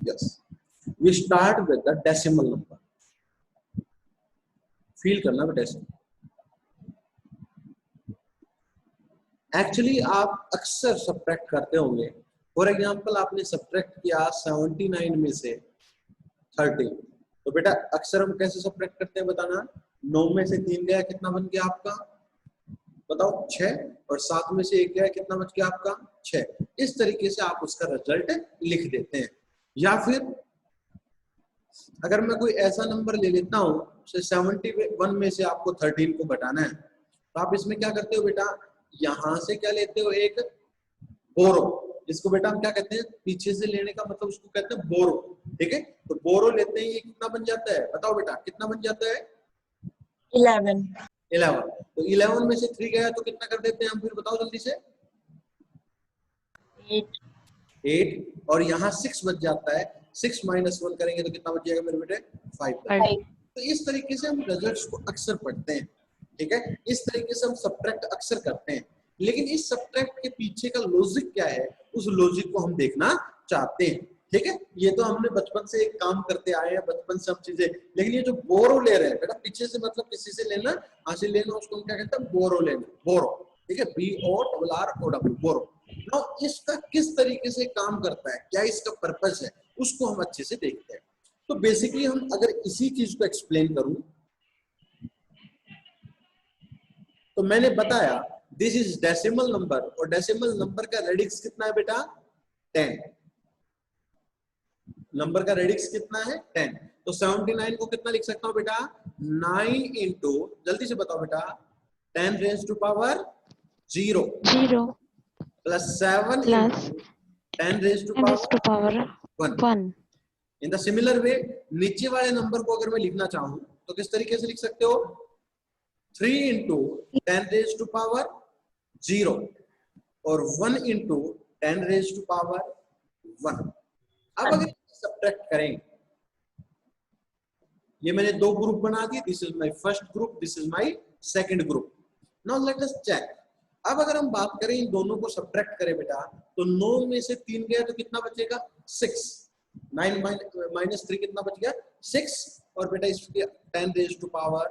Yes. We start with the decimal number. Feel करना बेटा इसको। एक्चुअली आप अक्सर सब्ट्रैक्ट करते होंगे। फॉर एग्जांपल आपने सब्ट्रैक्ट किया 79 में से 13, तो बेटा अक्सर हम कैसे सब्ट्रैक्ट करते हैं बताना। 9 में से 3 गया, कितना बन गया आपका बताओ 6, और 7 में से 1 गया, कितना बच गया आपका 6। इस तरीके से आप उसका रिजल्ट लिख देते हैं। या फिर अगर मैं कोई ऐसा नंबर ले लेता हूं, 71 में से आपको 13 को घटाना है, तो आप इसमें क्या करते हो बेटा, यहां से क्या लेते हो, एक बोरो। इसको बेटा हम क्या कहते हैं, पीछे से लेने का मतलब उसको कहते हैं बोरो। ठीक है, तो बोरो लेते हैं, ये कितना बन जाता है बताओ बेटा, कितना बन जाता है 11। तो 11 में से 3 गया तो कितना कर देते हैं हम, फिर बताओ जल्दी से 8, और यहाँ 6 बच जाता है। 6 माइनस 1 करेंगे तो कितना बच जाएगा मेरे बेटे 5। तो इस तरीके से हम रिजल्ट्स को अक्सर पढ़ते हैं। ठीक है, इस तरीके से हम सब्ट्रैक्ट अक्सर करते हैं। लेकिन इस सब्ट्रैक्ट के पीछे का लॉजिक क्या है, उस लॉजिक को हम देखना चाहते हैं। ठीक है, ये तो हमने बचपन से एक काम करते आए हैं, बचपन से हम चीजें। लेकिन ये जो बोरो ले रहे हैं बेटा, पीछे से मतलब किसी से लेना, हासिल लेना, उसको हम क्या कहते हैं, बोरो लेना, बोरो। ठीक है, BORROW, बोरो। नाउ इसका किस तरीके से काम करता है, क्या इसका पर्पस है, उसको हम अच्छे से देखते हैं। तो बेसिकली हम अगर इसी चीज को एक्सप्लेन करूं, तो मैंने बताया दिस इज डेसिमल नंबर, और डेसिमल नंबर का रेडिक्स कितना है बेटा 10। नंबर का रेडिक्स कितना है 10। तो 79 को कितना लिख सकता हूं बेटा, 9 इंटू, जल्दी से बताओ बेटा, 10 raise to power 0 plus 7 into 10 raise to power 1। In the similar way नीचे वाले नंबर को अगर मैं लिखना चाहूं तो किस तरीके से लिख सकते हो, 3 इंटू 10 रेज़ टू पावर 0 और 1 इंटू 10 रेज़ टू पावर 1। अब अगर सब्ट्रैक्ट करें, ये मैंने 2 ग्रुप बना दिए, this is my first group, this is my second group. Now let us check. अब अगर हम बात करें इन दोनों को सब्ट्रैक्ट करें बेटा, तो 9 में से 3 गया तो कितना बचेगा 6। 9 माइनस 3 कितना बच गया 6, और बेटा इसके 10 रेज़ टू पावर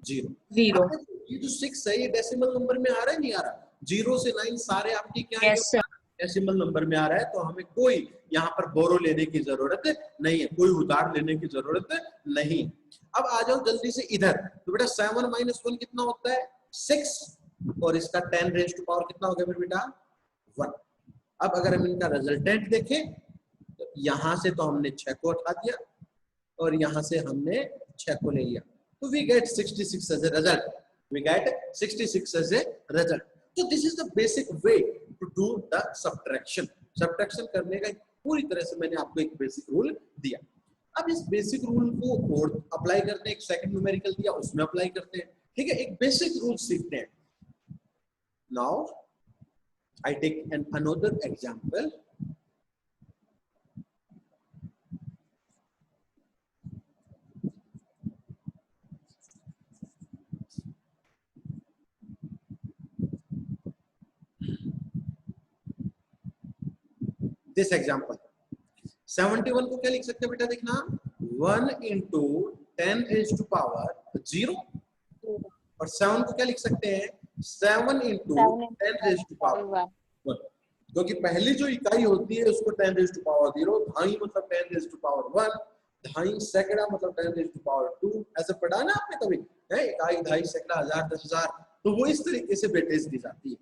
0। ये जो 6 है ये डेसिमल नंबर में आ रहा है नहीं आ रहा, 0 से 9 सारे आपके क्या है, डेसिमल नंबर में आ रहा है। तो हमें कोई यहाँ पर बोरो लेने की जरूरत नहीं है, कोई उधार लेने की जरूरत नहीं। अब आ जाओ जल्दी से इधर, तो बेटा 7 माइनस 1 कितना होता है 6, और इसका 10 रेज़ टू पावर कितना हो गया मेरे बेटा 1। अब अगर हम इनका रिजल्टेंट देखें, तो यहाँ से तो हमने 6 को हटा दिया, और यहाँ से हमने 6 को ले लिया, तो we get 66 as a result. We get 66 as a result. So this is the basic way to do the subtraction. Subtraction करने का पूरी तरह से मैंने आपको एक बेसिक रूल दिया। अब इस बेसिक रूल को और अप्लाई करते हैं, एक सेकंड न्यूमेरिकल दिया उसमें अप्लाई करते हैं। ठीक है, एक बेसिक रूल सीखते हैं। Now I take another example. This example 71 को क्या लिख सकते हैं बेटा, देखना 1 इंटू 10 रेज़ टू पावर 0, और 7 को क्या लिख सकते हैं 7 इंटू 10 रेज़ टू पावर 1, क्योंकि पहली जो इकाई होती है उसको 10 रेज़ टू पावर 0, ढाई मतलब 10 रेज़ टू पावर 1, ढाई सैकड़ा मतलब 10 रेज़ टू पावर 2। ऐसे पढ़ा ना आपने कभी, है इकाई, ढाई सैकड़ा, हजार, 10,000, तो वो इस तरीके से बेटेज दी जाती है।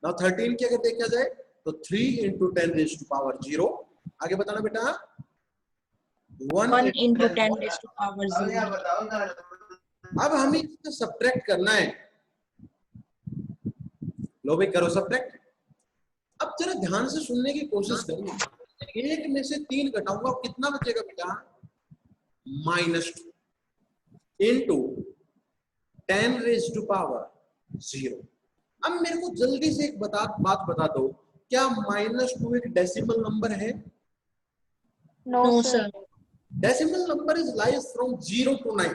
नाउ 13 की अगर देखा जाए तो 3 इंटू 10 रेज़ टू पावर 0। आगे बताना बेटा 1 इंटू 10 रेज़ टू पावर 0। अब हमें इसका सब्ट्रैक्ट करना है। लो भाई करो सब्ट्रैक्ट। अब जरा ध्यान से सुनने की कोशिश करो, 1 में से 3 घटाऊंगा कितना बचेगा बेटा -2 इंटू 10 रेज़ टू पावर 0। अब मेरे को जल्दी से एक बात बता दो, क्या -2 एक डेसिमल नंबर है? No sir. Decimal number is lies from 0 to 9,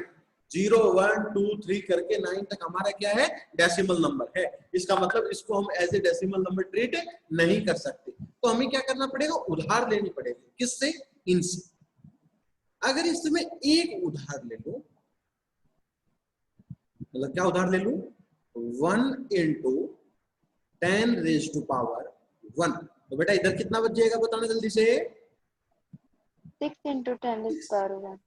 0 1 2 3 करके 9 तक हमारा क्या है डेसिमल नंबर है। इसका मतलब इसको हम as a decimal number treat नहीं कर सकते। तो हमें क्या करना पड़ेगा, उधार लेनी पड़ेगी। किससे? इनसे। अगर इसमें एक उधार ले लो, मतलब क्या उधार ले लूं, 1 into 10⁻⁻1, तो बेटा इधर कितना बच जाएगा बताना जल्दी से। 6 into 10⁻⁻1।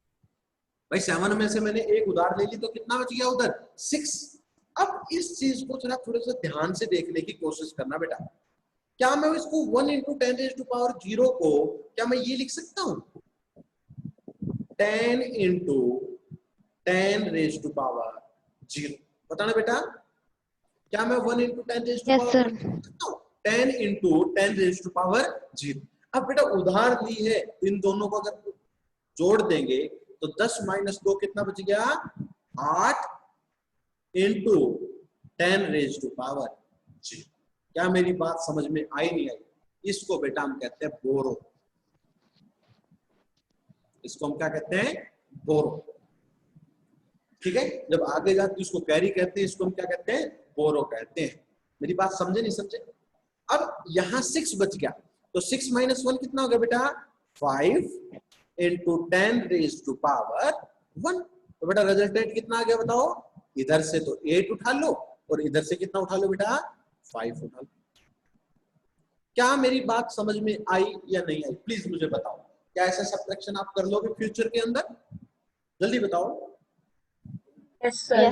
भाई 7 में से मैंने एक उधार ले ली तो कितना बच गया उधर, 6। अब इस चीज को थोड़ा सा ध्यान से देखने की कोशिश करना बेटा। क्या मैं इसको 1 into 10⁻0 को क्या मैं ये लिख सकता हूं, 10 into 10⁻0? बताना बेटा, क्या मैं 1 into 10⁻0 10 into 10⁻0? अब बेटा उधार ली है, इन दोनों को अगर जोड़ देंगे तो 10 - 2 कितना बच गया, 8 into 10⁻0। क्या मेरी बात समझ में आई नहीं आई? इसको बेटा हम कहते हैं बोरो। इसको हम क्या कहते हैं, बोरो। ठीक है, जब आगे जाते इसको कैरी कहते हैं, इसको हम क्या कहते हैं, बोरो कहते हैं। मेरी बात समझे नहीं समझे? अब यहाँ 6 बच गया, तो 6 - 1 कितना हो गया बेटा, 5 into 10⁻1। तो बेटा रिजल्टेंट कितना आ गया बताओ, इधर से तो 8 उठा लो और इधर से कितना उठा लो बेटा, 5 उठा लो। क्या मेरी बात समझ में आई या नहीं आई, प्लीज मुझे बताओ। क्या ऐसा सब्ट्रैक्शन आप कर लोगे फ्यूचर के अंदर, जल्दी बताओ। Yes sir.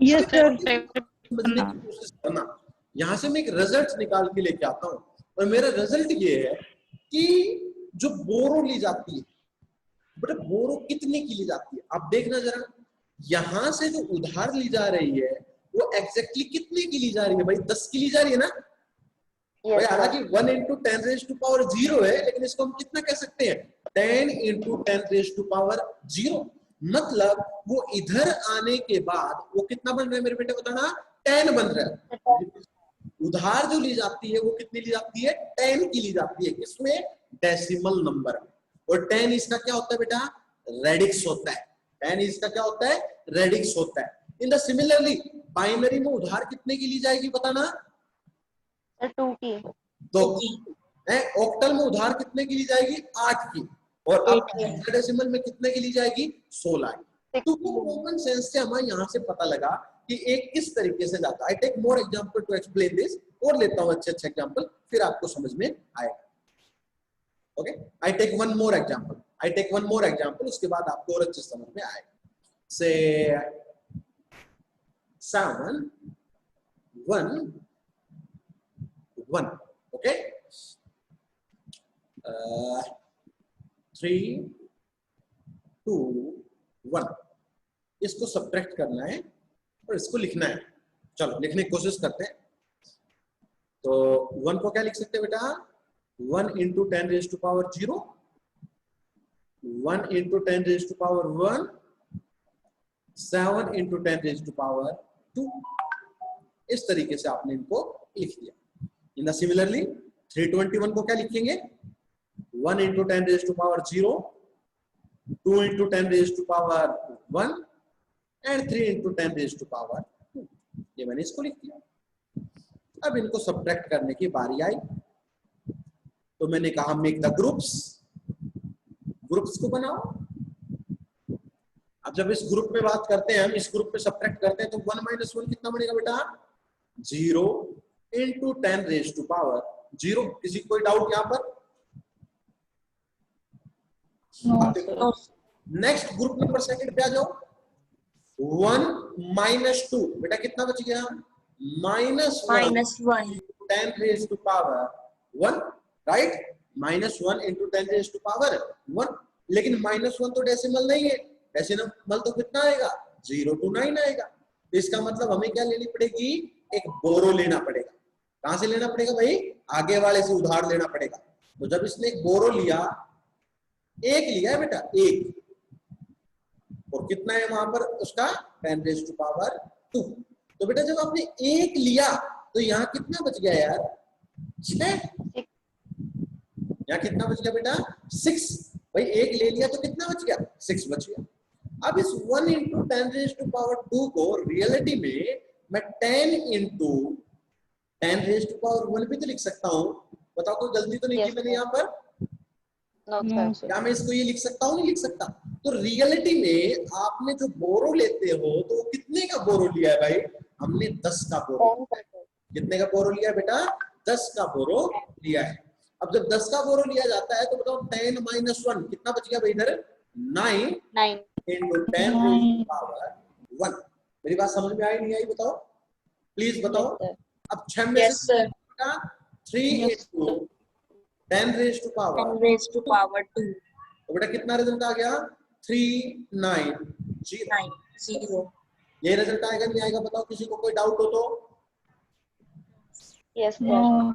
Yes sir. समझने की कोशिश करना। यहाँ से मैं एक रिजल्ट निकाल के लेके आता हूँ, और मेरा रिजल्ट ये है कि जो बोरो ली जाती है, बेटा बोरो कितने की ली जाती है आप देखना जरा। यहां से जो उधार ली जा रही है वो एग्जैक्टली कितने की ली जा रही है भाई, 10 की ली जा रही है ना भाई। हालांकि 1 into 10⁻0 है, लेकिन इसको हम कितना कह सकते हैं, 10 into 10⁻0। मतलब वो इधर आने के बाद वो कितना बन रहा है मेरे बेटे बताना, 10 बन रहा है। उधार जो ली जाती है वो कितनी ली जाती है, 10 की ली जाती है। किसमें, डेसिमल नंबर। और 10 इसका क्या होता है बेटा, रेडिक्स होता है। 10 इसका क्या होता है, रेडिक्स होता है। इन द सिमिलरली बाइनरी में उधार कितने की ली जाएगी बताना, 2 की। 2 की। ऑक्टल में उधार कितने की ली जाएगी, 8 की। और अब हेक्साडेसिमल में कितने की ली जाएगी, 16 की। तो कॉमन सेंस से हमें यहाँ से पता लगा कि एक किस तरीके से जाता है। I take more example to explain this, और लेता हूं अच्छे एग्जांपल, फिर आपको समझ में आएगा। Okay, I take one more example, उसके बाद आपको और अच्छे समझ में आएगा। से 7 1 1, ओके, 3 2 1। इसको सब्ट्रैक्ट करना है और इसको लिखना है। चलो लिखने की कोशिश करते हैं। तो 1 को क्या लिख सकते हैं बेटा, 1 into 10⁻0, 1 into 10⁻1, 7 into 10⁻2। इस तरीके से आपने इनको लिख दिया। इन द सिमिलरली 321 को क्या लिखेंगे, 1 into 10⁻0, 2 into 10⁻1 एंड 3 into 10⁻2। ये मैंने इसको लिख दिया। अब इनको सब्ट्रैक्ट करने की बारी आई, तो मैंने कहा मेक द ग्रुप्स को बनाओ। अब जब इस ग्रुप में बात करते हैं, हम इस ग्रुप में सब्ट्रैक्ट करते हैं, तो 1 - 1 कितना बनेगा बेटा, 0 into 10⁻0। किसी कोई डाउट यहाँ पर? नेक्स्ट ग्रुप नंबर सेकंड पे आ जाओ। 1 - 2 बेटा कितना बच गया, -1 10⁻1, राइट, -1 into 10⁻1। लेकिन -1 तो डेसिमल नहीं है, डेसिमल तो कितना आएगा, 0 to 9 आएगा। तो इसका मतलब हमें क्या लेनी पड़ेगी, एक बोरो लेना पड़ेगा। कहां से लेना पड़ेगा भाई, आगे वाले से उधार लेना पड़ेगा। तो जब इसने एक बोरो लिया, एक लिया है बेटा, एक, और कितना है वहां पर उसका, 10⁻2। तो बेटा जब आपने एक लिया तो यहाँ कितना बच गया यार, 6। यहाँ कितना बच गया बेटा, 6। भाई एक ले लिया तो कितना बच गया, 6 बच गया। अब इस 1 into 10⁻2 को रियलिटी में मैं 10 into 10⁻1 भी तो लिख सकता हूँ। बताओ कोई गलती तो नहीं की मैंने यहाँ पर? No sir. क्या मैं इसको ये लिख सकता हूँ? नहीं लिख सकता। तो रियलिटी में आपने जो बोरो लेते हो तो वो कितने का बोरो लिया है भाई? हमने 10 का बोरो लिया है। कितने का बोरो लिया है बेटा? 10 का बोरो लिया है। अब जब 10 का बोरो लिया जाता है तो बताओ 10 माइनस 1 कितना बच गया भाई इधर? 9 into 10 raised to power 1। मेरी बात समझ में आई नहीं आई बताओ, प्लीज बताओ। अब 6 में Yes, से sir. 3 into 10 raised to power 10 raised to power 2. तो बेटा कितना रिजल्ट आ गया? 3 9 0। 9 0. ये रिजल्ट आएगा नहीं आएगा बताओ, किसी को कोई डाउट हो तो? Yes sir.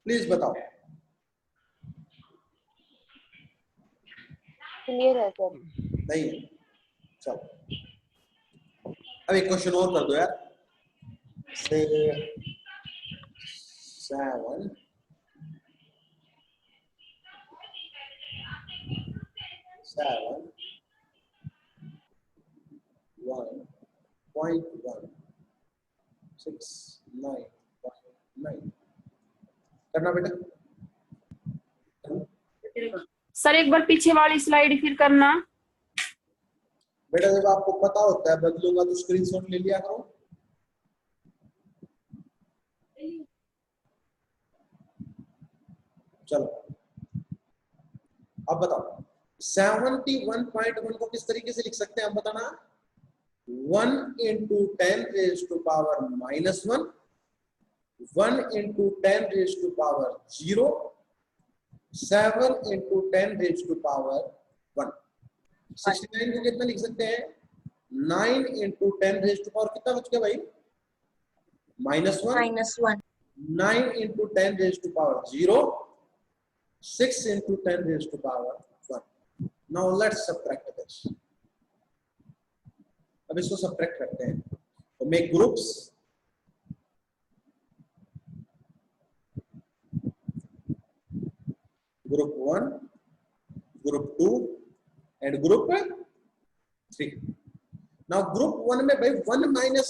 प्लीज बताओ। क्लियर है सर। नहीं है? चलो अब एक क्वेश्चन और कर दो यार। 7 1.1 6 9 करना बेटा। सर एक बार पीछे वाली स्लाइड फिर करना। बेटा जब आपको पता होता है बदलूंगा तो स्क्रीनशॉट ले लिया करो। चलो अब बताओ 71.1 को किस तरीके से लिख सकते हैं हम बताना? 1 into 10 raised to power minus 1, 1 into 10 raised to power 0, 7 into 10 raised to power 1। 69 को कितना लिख सकते हैं? 9 into 10 raised to power कितना बच गया भाई? -1। -1. 9 into 10 raised to power 0, 6 into 10 raised to power 1। Now let's subtract this। अब इसको subtract करते हैं तो make groups। group 1, group 2 and group 3। now group 1 में भाई 1 minus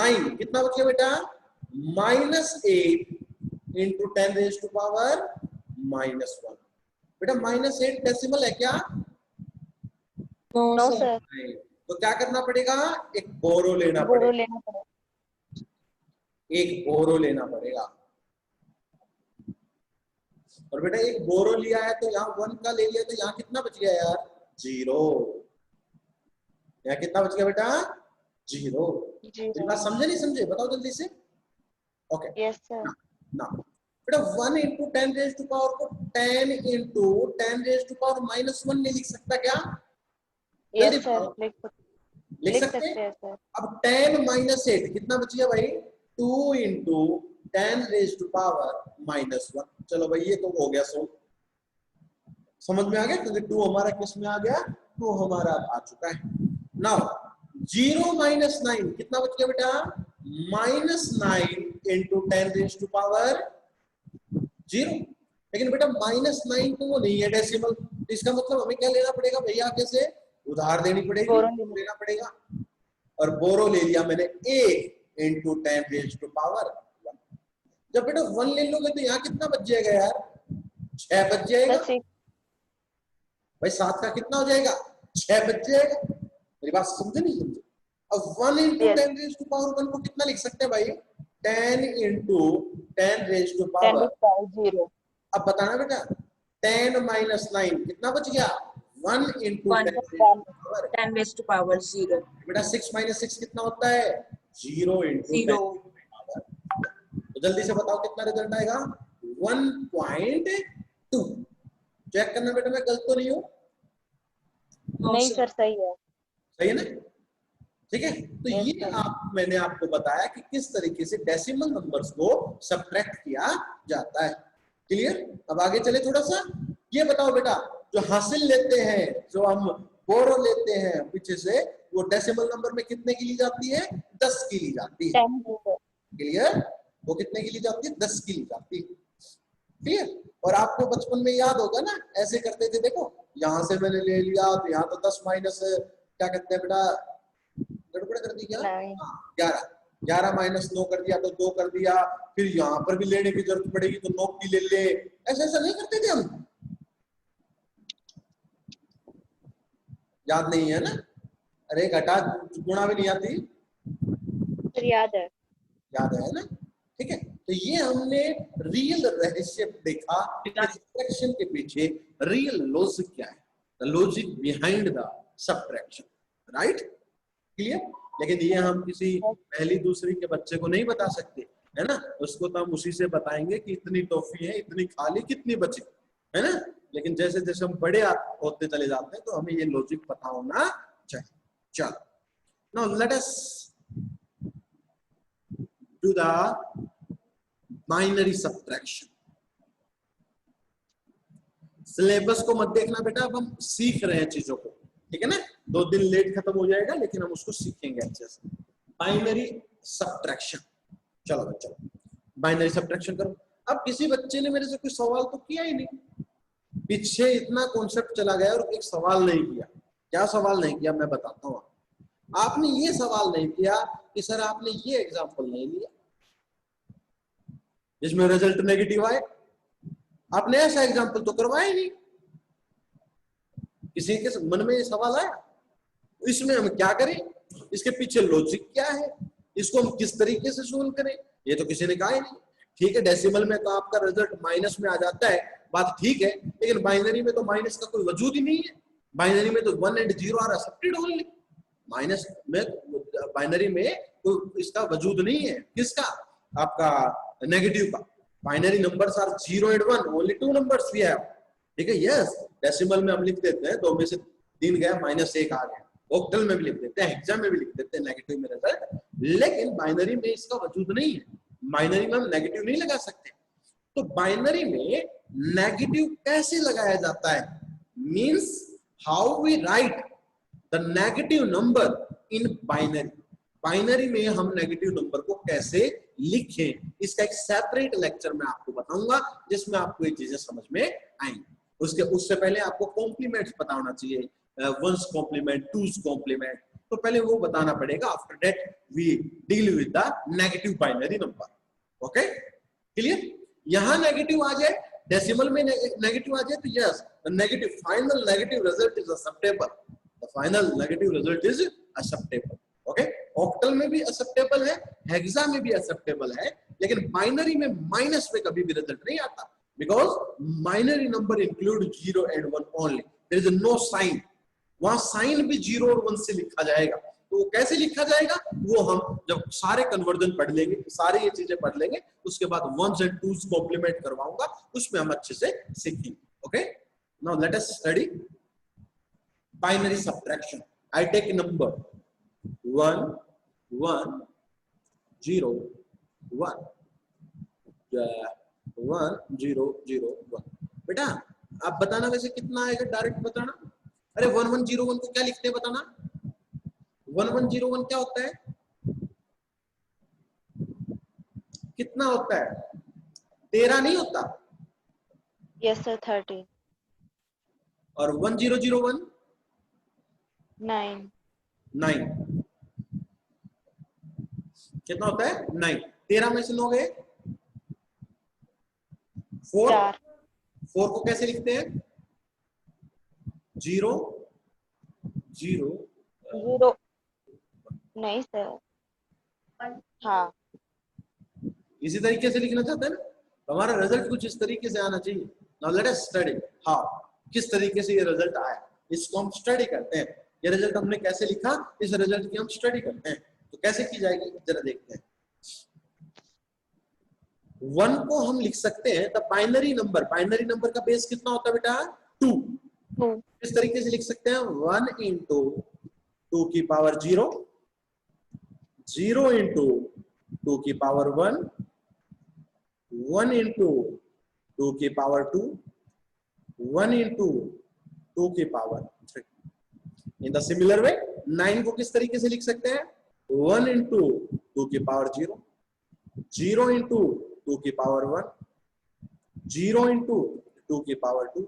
9 कितना बच गया बेटा? -8 into 10 raised to power -1। बेटा -8 डेसिमल है क्या? No, no sir. सर। नहीं। तो क्या करना पड़ेगा? एक बोरो लेना बोरो पड़ेगा। लेना पड़ेगा। एक बोरो लेना पड़ेगा। और बेटा एक बोरो लिया है तो यहाँ 1 का ले लिया तो यहाँ कितना बच गया यार? 0। यहाँ कितना बच गया बेटा? 0। मेरी बात समझे नहीं समझे बताओ जल्दी से। Okay yes sir. ना बेटा 1 into 10 raised to power को 10 into 10 raised to power -1 नहीं लिख सकता क्या? जल्दी यस सर बताओ। लिख लिख सकते सकते हैं? हैं सर। अब 10 minus 8 कितना बच गया भाई? 2 into 10 raised to power -1। चलो भाई ये तो हो गया सो समझ में आ गया क्योंकि 2 हमारा किस में आ गया? 2 हमारा आ चुका है। नाउ 0 minus 9 कितना बच गया बेटा? -9 into 10 raised to power 0। लेकिन बेटा -9 तो वो नहीं है डेसिमल, इसका मतलब हमें क्या लेना पड़ेगा भैया? आगे से उधार देनी पड़ेगी, बोरो लेना पड़ेगा। और बोरो ले लिया मैंने 8 into 10 raised to power 1। जब बेटा 1 ले लोगे तो यहाँ कितना बच जाएगा यार? 6 बच जाएगा सर। भाई। 7 का कितना हो जाएगा? 6 बच जाएगा। मेरी बात समझे नहीं समझे? अब 1 into 10 raised to power 1 को कितना लिख सकते हैं भाई? 10 into 10 raised to 10 power। raised to power 0। अब बताना बेटा 10 minus 9 कितना बच गया? 1 into 1 10 raised to power। 10 raised to power 0. बेटा 6 minus 6 कितना होता है? 0 into 10 0. तो जल्दी से बताओ कितना रिजल्ट आएगा? 1.2। चेक करना बेटा मैं गलत तो नहीं हूँ? No, नहीं sir. सर सही है। सही है ना? ठीक है तो Yes, ये sir. मैंने आपको बताया कि किस तरीके से डेसिमल नंबर्स को सब्ट्रैक्ट किया जाता है। क्लियर? अब आगे चले थोड़ा सा। ये बताओ बेटा जो हासिल लेते हैं, जो हम बोरो लेते हैं पीछे से, वो डेसिमल नंबर में कितने की ली जाती है? 10 की ली जाती है। 10 क्लियर? वो कितने की ली जाती है? 10 की ली जाती है। क्लियर? और आपको बचपन में याद होगा ना, ऐसे करते थे, देखो यहां से मैंने ले लिया तो यहाँ तो 10 माइनस क्या कहते हैं बेटा, गड़बड़ कर दी क्या? 11 11 माइनस 9 कर दिया तो 2 कर दिया, फिर यहाँ पर भी लेने की जरूरत पड़ेगी तो 9 की ले ले, ऐसा ऐसा नहीं करते थे हम? याद नहीं है ना? अरे घटा गुणा भी नहीं आती, सर याद है। याद है ना? ठीक है, तो ये हमने रियल रहस्य देखा, सब्ट्रैक्शन के पीछे रियल लॉजिक क्या है, the logic behind the subtraction, right? Clear? लेकिन ये हम किसी पहली दूसरी के बच्चे को नहीं बता सकते, है ना? उसको तो हम उसी से बताएंगे कि इतनी टॉफी है, इतनी खाली, कितनी बची, है ना? लेकिन जैसे जैसे हम बड़े होते चले जाते हैं तो हमें ये लॉजिक पता होना चाहिए। चलो, now let us do the binary subtraction. Syllabus को मत देखना बेटा, अब हम सीख रहे हैं चीजों को, ठीक है ना? 2 दिन लेट खत्म हो जाएगा लेकिन हम उसको सीखेंगे अच्छे से। बाइनरी सब्ट्रैक्शन, चलो बच्चों बाइनरी सब्ट्रैक्शन करो। अब किसी बच्चे ने मेरे से कोई सवाल तो किया ही नहीं, पीछे इतना कॉन्सेप्ट चला गया और एक सवाल नहीं किया। क्या सवाल नहीं किया मैं बताता हूँ। आपने ये सवाल नहीं किया कि सर आपने ये एग्जाम्पल नहीं लिया जिसमें रिजल्ट नेगेटिव आए, आपने ऐसा एग्जाम्पल तो करवाया ही नहीं। किसी के मन में ये सवाल आया, इसमें हम क्या करें, इसके पीछे लॉजिक क्या है, इसको हम किस तरीके से सोल्व करें, ये तो किसी ने कहा ही नहीं। ठीक है, डेसिमल में तो आपका रिजल्ट माइनस में आ जाता है, बात ठीक है, लेकिन बाइनरी में तो माइनस का कोई वजूद ही नहीं है। बाइनरी में तो 1 and 0 are accepted only. Minus में बाइनरी में कोई इसका वजूद नहीं है, किसका? आपका नेगेटिव का। Binary numbers are 0 and 1, only 2 numbers we have. ठीक है, यस, डेसिमल में हम लिख देते हैं 2 में से 3 गया, -1 आ गया, ऑक्टल में भी लिख देते हैं, हेक्सा में भी लिख देते हैं नेगेटिव में रिजल्ट, लेकिन बाइनरी में इसका वजूद नहीं है। बाइनरी में हम नेगेटिव नहीं लगा सकते। तो बाइनरी में नेगेटिव कैसे लगाया जाता है, means how we write the negative number in binary. Binary में हम नेगेटिव नंबर को कैसे लिखें, इसका एक सेपरेट लेक्चर मैं आपको बताऊंगा जिसमें आपको ये चीजें समझ में आएंगी। उससे पहले आपको कॉम्प्लीमेंट्स पता होना चाहिए, वंस कॉम्प्लीमेंट, टूस कॉम्प्लीमेंट, तो पहले वो बताना पड़ेगा। After that we deal with the negative binary number. Okay, clear? यहां नेगेटिव आ जाए, डेसिमल में नेगेटिव आ जाए तो yes, the negative final negative result is acceptable, the final negative result is acceptable. Okay, octal में भी एक्सेप्टेबल है, हेक्सा में भी एक्सेप्टेबल है, लेकिन बाइनरी में माइनस में कभी भी रिजल्ट नहीं आता, because binary number include 0 and 1 only, there is no sign। वहां साइन भी 0 और 1 से लिखा जाएगा, तो कैसे लिखा जाएगा वो हम जब सारे कन्वर्जन पढ़ लेंगे, सारी ये चीजें पढ़ लेंगे, उसके बाद 1s and 2s कॉम्प्लीमेंट करवाऊंगा, उसमें हम अच्छे से सीखेंगे। Okay, now let us study binary subtraction. I take number 1 1 0 1 1 0 0 1। बेटा आप बताना वैसे कितना आएगा, डायरेक्ट बताना। अरे 1 1 0 1 को क्या लिखते हैं बताना। 1 1 0 1 क्या होता है, कितना होता है? 13 नहीं होता? Yes sir 13। और 1 0 0 1 9। 9 कितना होता है? 9। 13 में से 9 गए 4। 4 को कैसे लिखते हैं? 0 0 0 नहीं सर, हाँ इसी तरीके से लिखना चाहते हैं ना, तो हमारा रिजल्ट कुछ इस तरीके से आना चाहिए। Now let us study how, किस तरीके से ये रिजल्ट आया, इसको हम स्टडी करते हैं। ये रिजल्ट हमने कैसे लिखा, इस रिजल्ट की हम स्टडी करते हैं। तो कैसे की जाएगी जरा देखते हैं। 1 को हम लिख सकते हैं the binary number. Binary number का बेस कितना होता है बेटा? 2। 2। इस तरीके से लिख सकते हैं 1 into 2 की पावर 0, 0 into 2 की पावर 1, 1 into 2 की पावर 2, 1 into 2 की पावर 3। इन द सिमिलर वे 9 को किस तरीके से लिख सकते हैं? 1 into 2 की पावर 0, 0 into 2 की पावर 1, 0 into 2 की पावर 2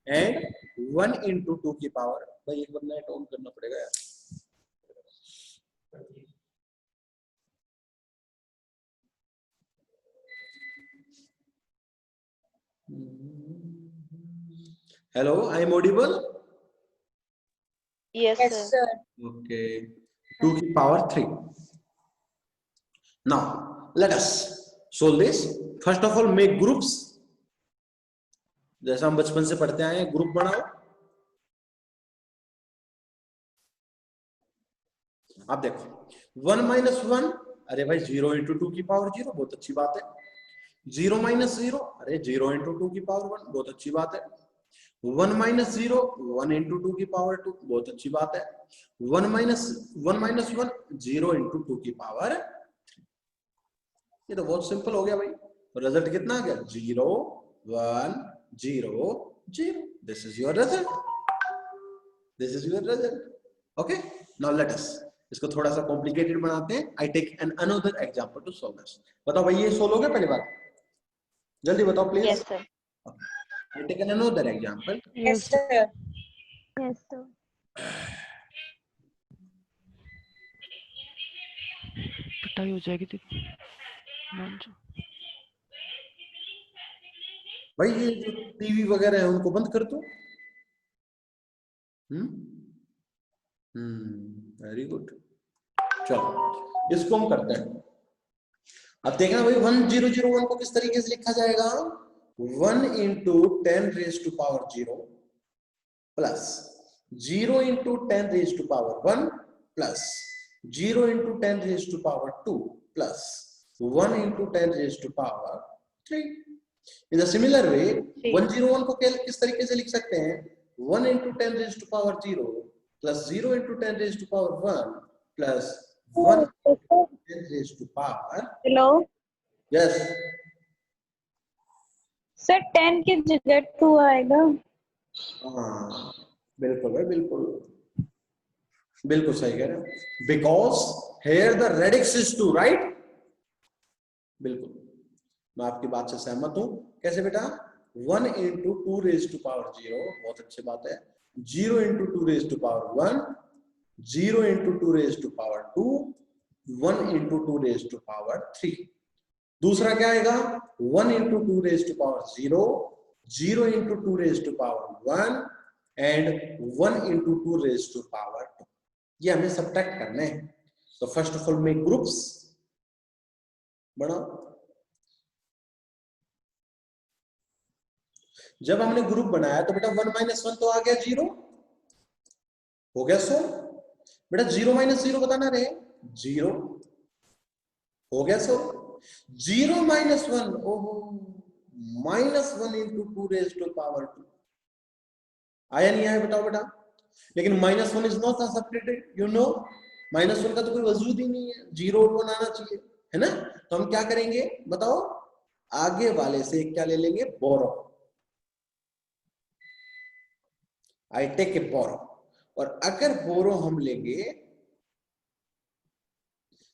एंड 1 into 2 की पावर। भाई एक बार नेट ऑन करना पड़ेगा यार। Hello, I am audible? Yes, Yes, sir. sir. Okay. 2 की power 3. Now, let us solve this. First of all, make groups. जैसा हम बचपन से पढ़ते आए हैं, ग्रुप बनाओ. आप देखो 1 माइनस 1, अरे भाई 0 इंटू 2 की पावर 0, बहुत अच्छी बात है. 0 माइनस 0, अरे 0 इंटू 2 की पावर 1, बहुत अच्छी बात है. 1 माइनस 0, 1 इंटू 2 की पावर 2, बहुत अच्छी बात है. 1 माइनस 1, 0 इंटू 2 की पावर 3. ये तो बहुत सिंपल हो गया भाई. रिजल्ट कितना आ गया? 0 1 0 0. This is your result. This is your result. Okay, now let us इसको थोड़ा सा कॉम्प्लिकेटेड बनाते हैं. I take an another example to solve this. बताओ भाई, ये सोल्व हो गया पहली बार? जल्दी बताओ please. Yes, sir. I take an another example. Yes, sir. Yes, sir. पिटाई हो जाएगी तेरी. भाई ये जो टीवी वगैरह है उनको बंद कर दो. Very good. चलो इसको हम करते हैं. अब देखना भाई 1001 को किस तरीके से लिखा जाएगा. 1 into 10 raise to power 0 plus 0 into 10 raise to power 1 plus 0 into 10 raise to power 2 plus 1 into 10 raise to power 3. In a similar way, 101 को किस तरीके से लिख सकते हैं? 1 into 10 raised to power 0 plus 0 into 10 raised to power 1 plus 1 into 10 raised to power. Hello. Yes. Sir, 10 की जगह 2 आएगा. हाँ, बिल्कुल है, बिल्कुल बिल्कुल सही कह रहे हो. Because here the radix is 2, right? बिल्कुल, मैं आपकी बात से सहमत हूं. कैसे बेटा? 1 इंटू 2 रेज टू पावर 0, बहुत अच्छी बात है. 0 into 2 raise to power 1, 0 into 2 raise to power 2, 1 into 2 raise to power 3. दूसरा क्या आएगा? 1 into 2 raise to power 0, 0 into 2 raise to power 1 and 1 into 2 raise to power 2. ये हमें सब्ट्रैक्ट करने हैं. तो first of all make groups. बनाओ. जब हमने ग्रुप बनाया तो बेटा 1 माइनस 1 तो आ गया 0, हो गया 100. बेटा 0 माइनस 0 बताना रहे, 0 हो गया 100. 0 माइनस 1, ओहो, minus 1 into 2 raise to power 2. आया नहीं आया बताओ बेटा? लेकिन minus 1 is not subtracted, you know. Minus 1 का तो कोई वजूद ही नहीं है. 0 बनाना चाहिए, है ना. तो हम क्या करेंगे बताओ? आगे वाले से क्या ले लेंगे? बोरो. I take a borrow. और अगर बोरो हम लेंगे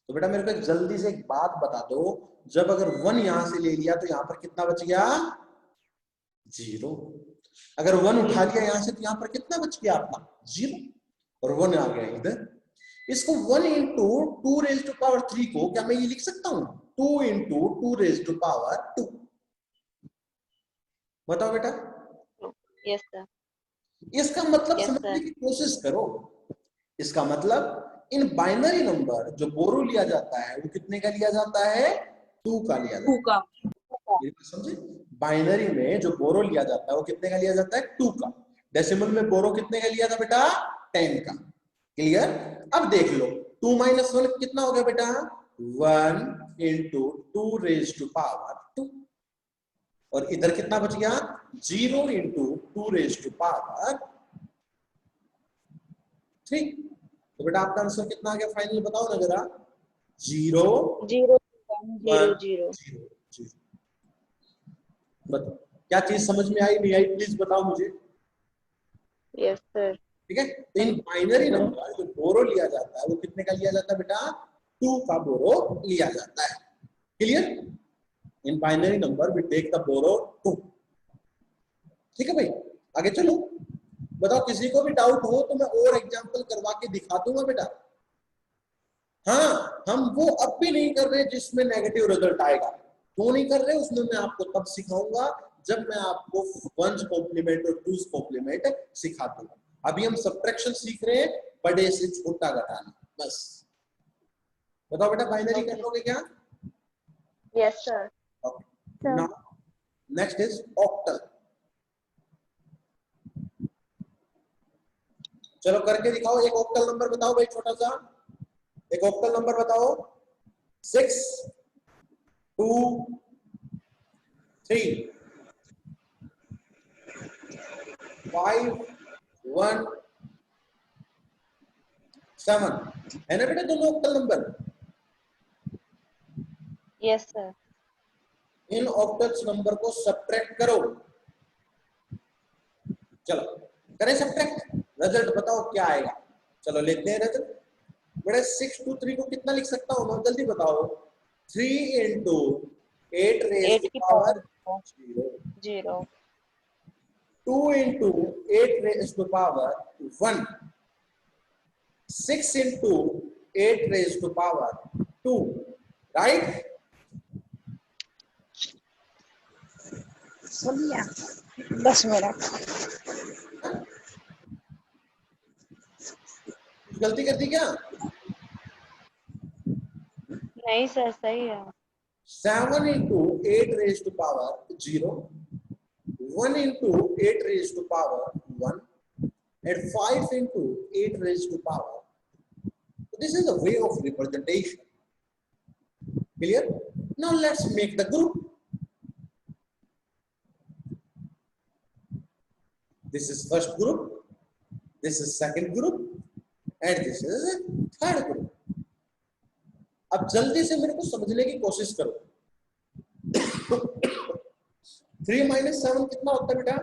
तो बेटा मेरे को जल्दी से एक बात बता दो. जब अगर 1 यहां से ले लिया तो यहां पर कितना बच गया? 0. अगर 1 उठा लिया यहां से तो यहां पर कितना बच गया आपका? 0. और 1 आ गया इधर. इसको 1 इंटू 2 रेज टू पावर 3 को क्या मैं ये लिख सकता हूं? 2 इंटू 2 रेज टू पावर 2. बताओ बेटा. Yes, sir. इसका मतलब Yes, समझने sir. की कोशिश करो. इसका मतलब इन बाइनरी नंबर जो बोरो लिया जाता है वो कितने का लिया जाता है? 2 का लिया जाता 2 का. है. समझे? बाइनरी में जो बोरो लिया जाता है वो कितने का लिया जाता है? 2 का. डेसिमल में बोरो कितने का लिया था बेटा? 10 का. क्लियर? अब देख लो 2 माइनस 1 कितना हो गया बेटा? 1 इंटू 2 रेज टू पावर 2. और इधर कितना बच गया? 0 इंटू 2 रेज टू पावर 3. तो बेटा आपका आंसर कितना आ गया फाइनल बताओ ना जरा? 0 0 1 0 0. बताओ क्या चीज समझ में आई नहीं आई प्लीज बताओ मुझे. Yes, sir. ठीक है. तो इन बाइनरी नंबर जो बोरो लिया जाता है वो कितने का लिया जाता है बेटा? 2 का बोरो लिया जाता है. Clear? In binary number we take the borrow 2. ठीक है भाई, आगे चलो. बताओ किसी को भी डाउट हो तो मैं और एग्जांपल करवा के दिखा दूंगा बेटा. हाँ, हम वो अब भी नहीं कर रहे जिसमें नेगेटिव रिजल्ट आएगा. क्यों नहीं कर रहे उसमें मैं आपको तब सिखाऊंगा जब मैं आपको वंस कॉम्प्लीमेंट और टूज कॉम्प्लीमेंट सिखा दूंगा। अभी हम सब्ट्रैक्शन सीख रहे हैं, बड़े से छोटा घटाना, बस। बताओ बेटा, बाइनरी कर लोगे क्या? Yes, sir. Okay. Now next is octal. चलो करके दिखाओ, एक ऑक्टल नंबर बताओ भाई, छोटा सा एक ऑक्टल नंबर बताओ। 6 2 3 5 1 7 है ना बेटा दोनों ऑक्टल नंबर? Yes, sir. इन ऑक्टल्स नंबर को सब्ट्रैक्ट करो। चलो करें सब्ट्रैक्ट, रिजल्ट बताओ क्या आएगा। चलो लेते हैं रिजल्ट। बेटा 6 2 3 को कितना लिख सकता हूँ मैं, जल्दी बताओ। 3 into 8 raised 8 to की power power 0, 0. 2 into 8 raised to power 1, 6 into 8 raised to power 2, right? बोलिए 10 मिनट। गलती कर दी क्या? नहीं सर, सही है। 7 into 8 raised to power 0, 1 into 8 raised to power 1, and 5 into 8 raised to power. This is a way of representation. Clear? Now let's make the group. This is first group, this is second group, and this is third group. अब जल्दी से मेरे को समझने की कोशिश करो। 3 minus 7 कितना होता है बेटा?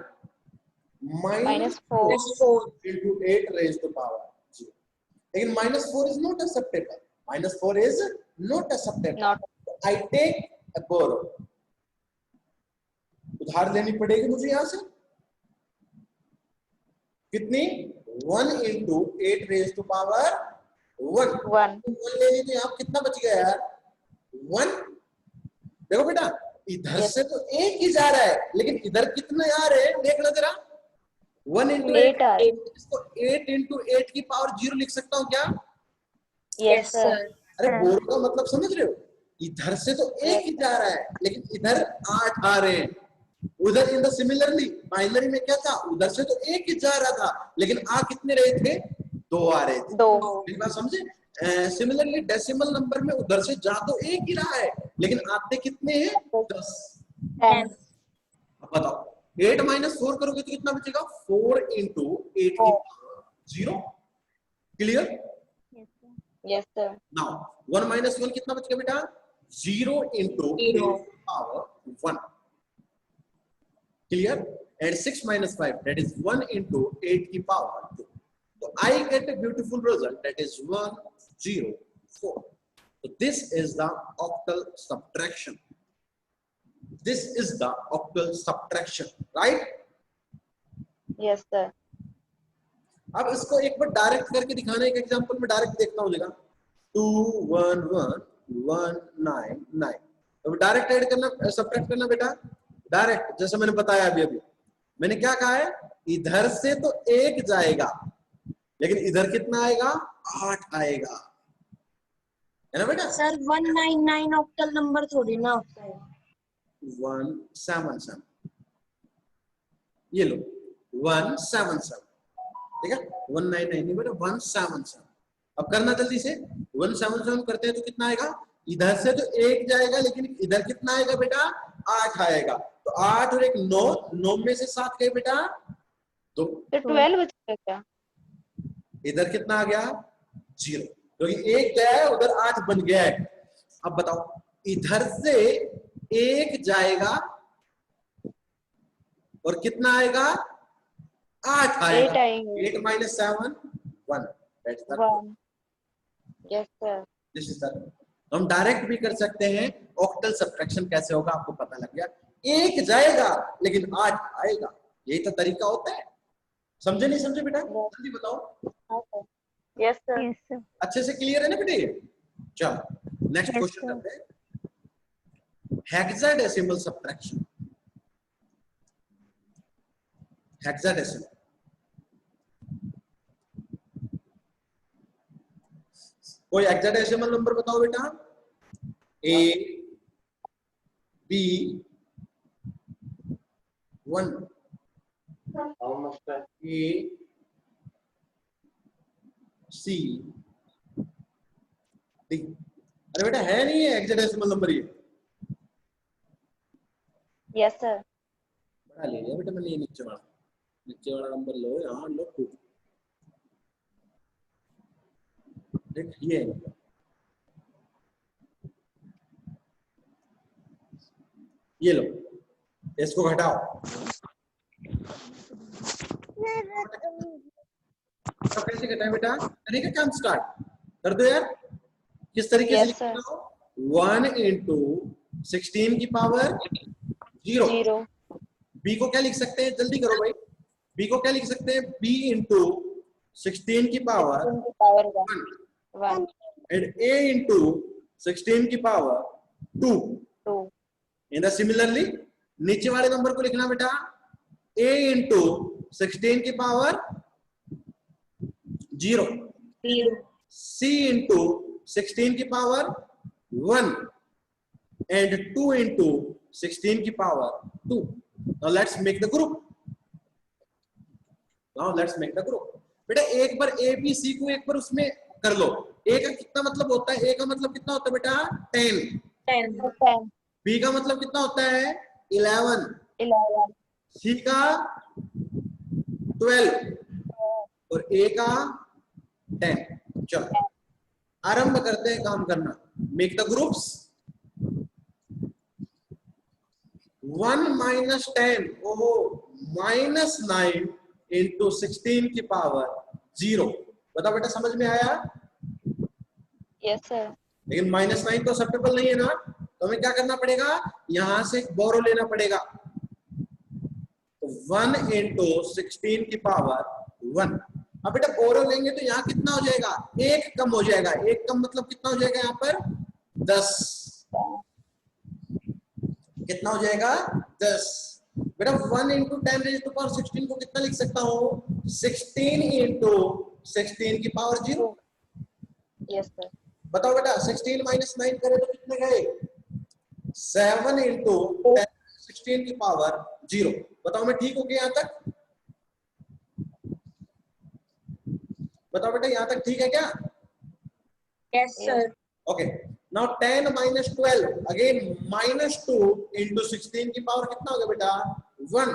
-4 into 8 raised to power 0. लेकिन -4 is not acceptable. -4 is not acceptable. Not. I take a borrow. उधार लेनी पड़ेगी मुझे यहाँ से कितनी? 1 into 8 raised to power 1. 1 ले ली तो यहाँ कितना बच गया यार? 1। देखो बेटा इधर से तो एक ही जा रहा है, लेकिन इधर कितने आ रहे हैं देखना जरा। 1 into 8 8 इसको 8 into 8 की पावर 0 लिख सकता हूँ क्या? Yes, sir. अरे बोर का मतलब समझ रहे हो? इधर से तो एक ही जा रहा है, लेकिन इधर 8 आ रहे हैं। उधर इन द सिमिलरली बाइनरी में क्या था? उधर से तो एक ही जा रहा था, लेकिन आ कितने रहे थे? 2 आ रहे थे। 2 मेरी बात समझे? सिमिलरली डेसिमल नंबर में उधर से जा तो एक ही रहा है, लेकिन आते कितने हैं? 10। 10 अब बताओ 8 minus 4 करोगे तो कितना बचेगा? 4 into 8 की power 0। Clear? Yes, sir. Now 1 minus 1 कितना बच गया बेटा? 0 into 8 की power 1। Clear? And 6 minus 5 that is 1 into 8 की power 2. So I get a beautiful result that is 1 0 4. So this is the octal subtraction. This is the octal subtraction, right? Yes, sir. अब इसको एक बार direct करके दिखाना, एक example में direct देखता हूं जगह 2 1 1 1 9 9। तो डायरेक्ट ऐड करना, सबट्रैक्ट करना बेटा डायरेक्ट, जैसे मैंने बताया अभी मैंने क्या कहा है? इधर से तो एक जाएगा, लेकिन इधर कितना आएगा? 8 आएगा, है ना बेटा? सर 199 ऑक्टल नंबर थोड़ी ना होता है। 177 ये लो 177, ठीक है? 199 नहीं बेटा 177। अब करना जल्दी से, 177 करते हैं तो कितना आएगा? इधर से तो एक जाएगा, लेकिन इधर कितना आएगा बेटा? 8 आएगा। तो 8 और एक 9, 9 में से 7 गए बेटा 2, तो 12 बचेगा क्या? इधर कितना आ गया? 0, क्योंकि एक गया है उधर 8 बन गया है। अब बताओ इधर से एक जाएगा और कितना आएगा? 8 आएगा। 8 आएंगे। 8 minus 7 1, that's the 1 Yes, sir. this is the। हम डायरेक्ट भी कर सकते हैं। ऑक्टल सब्ट्रैक्शन कैसे होगा आपको पता लग गया। एक जाएगा लेकिन 8 आएगा, यही तो तरीका होता है। समझे नहीं समझे बेटा? जल्दी बताओ। Yes, sir. Yes, sir. अच्छे से क्लियर है ना बेटे? चलो नेक्स्ट क्वेश्चन करते हैं। Hexadecimal subtraction. हेक्साडेसिमल। कोई हेक्साडेसिमल नंबर बताओ बेटा। A B 1 A C D। अरे बेटा है नहीं है हेक्साडेसिमल नंबर ये। Yes, sir. बड़ा ले लिया बेटा मैंने ये नीचे वाला नंबर लो, यहाँ लो 2। देख ये है नंबर। ये लो, इसको घटाओ। तो कैसे घटाएं बेटा? करेंगे काम स्टार्ट कर दो यार। किस तरीके से Yes, sir. लिखना हो? 1 into 16 की पावर 0। 0. b को क्या लिख सकते हैं? जल्दी करो भाई। b को क्या लिख सकते हैं? b into 16 की पावर 16 की power 1. 1. and a into 16 की पावर 2। 2. इन सिमिलरली नीचे वाले नंबर को लिखना बेटा a into 16 की पावर 0, 0, c into 16 की पावर 1 and 2 into 16 की power 2। Now let's make the group. बेटा एक बार a b c को एक बार उसमें कर लो। a का कितना मतलब होता है? a का मतलब कितना होता है बेटा? 10। 10, 10. b का मतलब कितना होता है? 11। 11. c का 12 और a का 10। चलो आरंभ करते हैं काम करना। Make the groups. 1 minus 10 ओहो -9 into 16 की पावर 0। बताओ बेटा समझ में आया? Yes, sir. लेकिन -9 तो एक्सेप्टेबल नहीं है ना, तो हमें क्या करना पड़ेगा? यहां से एक बोरो लेना पड़ेगा। तो 1 into 16 की पावर 1। अब बेटा बोरो लेंगे तो यहाँ कितना हो जाएगा? 1 कम हो जाएगा। 1 कम मतलब कितना हो जाएगा? यहाँ पर 10। कितना हो जाएगा? 10। बेटा 1 into 10 raised to power 16 को कितना लिख सकता हूँ? 16 into 16 की पावर 0। Yes, sir. बताओ बेटा 16 minus 9 करें तो कितने गए? 7 into 10 16 की पावर 0। बताओ मैं ठीक हो गया यहाँ तक? बताओ बेटा यहाँ तक ठीक है क्या? yes, sir. Okay. Now 10 minus 12 again -2 into 16 की पावर कितना होगा बेटा? 1।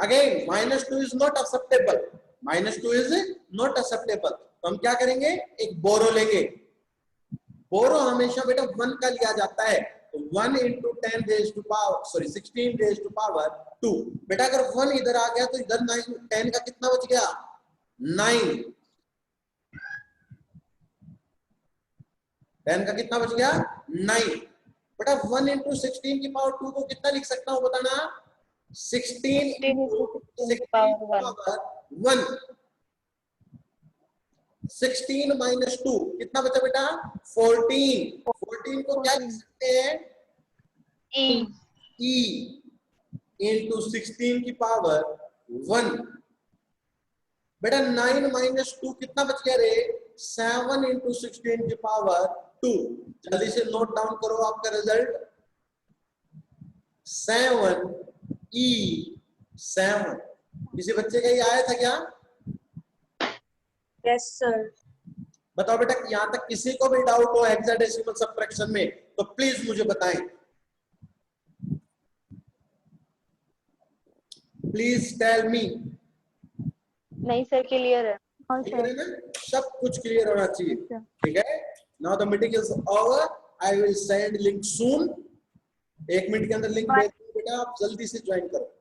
Again -2 is not acceptable. -2 is not acceptable. तो हम क्या करेंगे? एक बोरो लेंगे। बोरो हमेशा बेटा 1 का लिया जाता है। तो 1 into 10 raised to power 16 raised to power 2। बेटा अगर 1 इधर आ गया तो इधर 9 10 का कितना बच गया? 9। 10 का कितना बच गया? 9। बेटा 1 into 16 की पावर 2 को कितना लिख सकता हूँ बताना? 16 into 16 की पावर 1। 16 minus 2 कितना बचा बेटा? 14। 14 को क्या लिख सकते हैं? E. E into 16 की पावर 1। बेटा 9 minus 2 कितना बच गया रे? 7 into 16 की पावर 2। जल्दी से नोट डाउन करो आपका रिजल्ट। 7 E 7। किसी बच्चे का ये आया था क्या? Yes, sir. बताओ बेटा यहां तक किसी को भी डाउट हो हेक्साडेसिमल सबट्रैक्शन में तो प्लीज मुझे बताएं। Please tell me. नहीं सर, क्लियर है। क्लियर है ना? सब कुछ क्लियर होना चाहिए। ठीक है। Now the meeting is over. I will send link soon. 1 minute के अंदर लिंक भेज दूंगा बेटा, आप जल्दी से ज्वाइन करो।